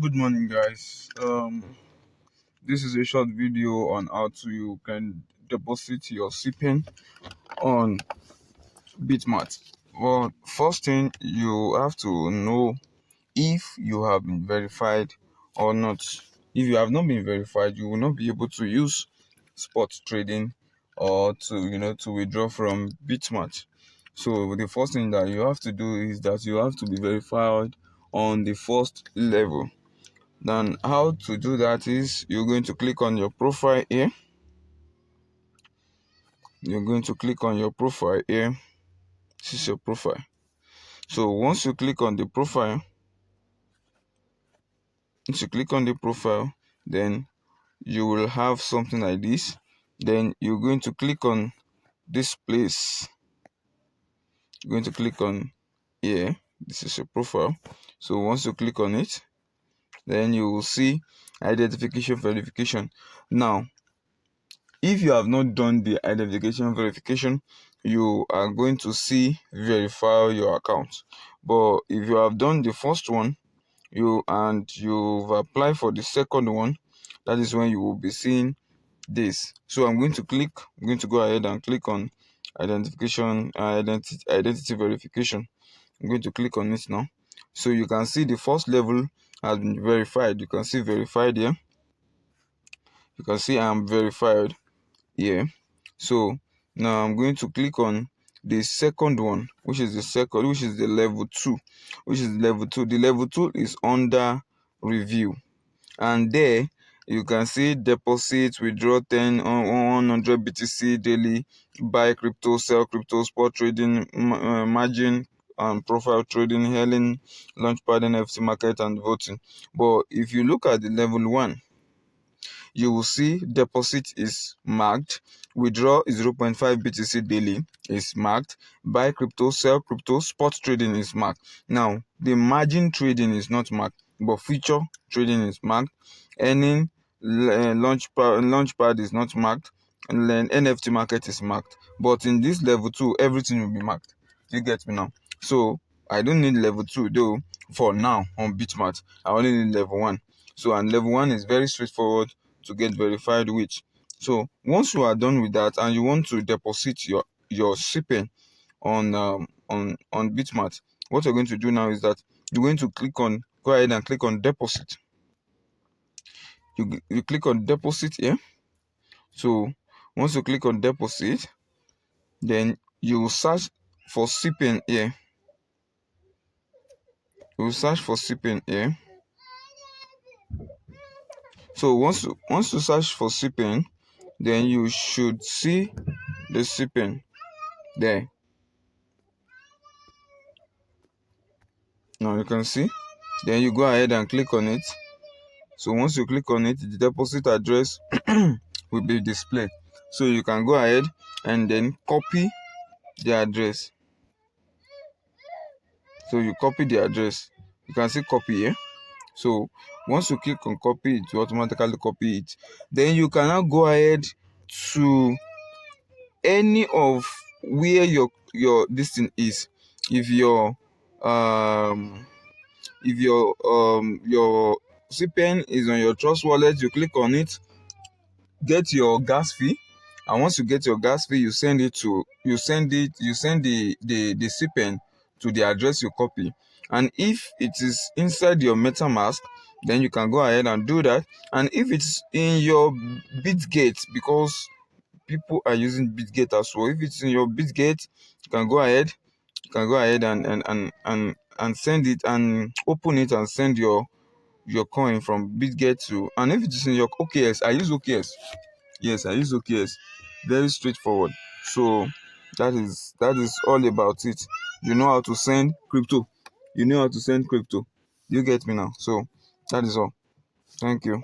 Good morning, guys. This is a short video on how you can deposit your CPEN on BitMart. Well, first thing you have to know if you have been verified or not. If you have not been verified, you will not be able to use spot trading or to withdraw from BitMart. So the first thing that you have to do is that you have to be verified on the first level. Then how to do that is you're going to click on your profile here. You're going to click on your profile here. This is your profile. So once you click on the profile, then you will have something like this. Then you're going to click on this place. You're going to click on here. This is your profile. So once you click on it, then you will see identification verification. Now, if you have not done the identification verification, you are going to see verify your account. But if you have done the first one, you've applied for the second one, that is when you will be seeing this. So I'm going to go ahead and click on identity verification. I'm going to click on it now. So you can see the first level has been verified. You can see verified here. You can see I'm verified here. So now I'm going to click on the second one, which is the level 2. The level 2 is under review, and there you can see deposit, withdraw 10 on 100 BTC daily, buy crypto, sell crypto, spot trading, margin and profile trading, hailing, launchpad, NFT market, and voting. But if you look at the level 1, you will see deposit is marked, withdraw is 0.5 BTC daily is marked, buy crypto, sell crypto, spot trading is marked. Now the margin trading is not marked, but future trading is marked. Earning, launchpad is not marked, and then NFT market is marked. But in this level 2, everything will be marked. You get me now? So I don't need level 2 though for now on BitMart. I only need level 1. So, and level 1 is very straightforward to get verified with. So once you are done with that and you want to deposit your CPEN on BitMart, what you're going to do now is that you're going to go ahead and click on deposit. You click on deposit here. So once you click on deposit, then you will search for CPEN here. You will search for CPEN here. So once you search for CPEN, then you should see the CPEN there. Now you can see. Then you go ahead and click on it. So once you click on it, the deposit address will be displayed. So you can go ahead and then copy the address. So you copy the address. You can see copy here. So once you click on copy, it will automatically copy it. Then you can now go ahead to any of where your this thing is. If your CPEN is on your Trust wallet, you click on it, get your gas fee, and once you get your gas fee, you send the CPEN to the address you copy. And if it is inside your MetaMask, then you can go ahead and do that. And if it's in your BitGate, because people are using BitGate as well, if it's in your BitGate, you can go ahead and send it and open it and send your coin from BitGate to. And if it is in your OKS, I use OKS. Yes, I use OKS. Very straightforward. So that is all about it. You know how to send crypto. You get me now? So that is all. Thank you.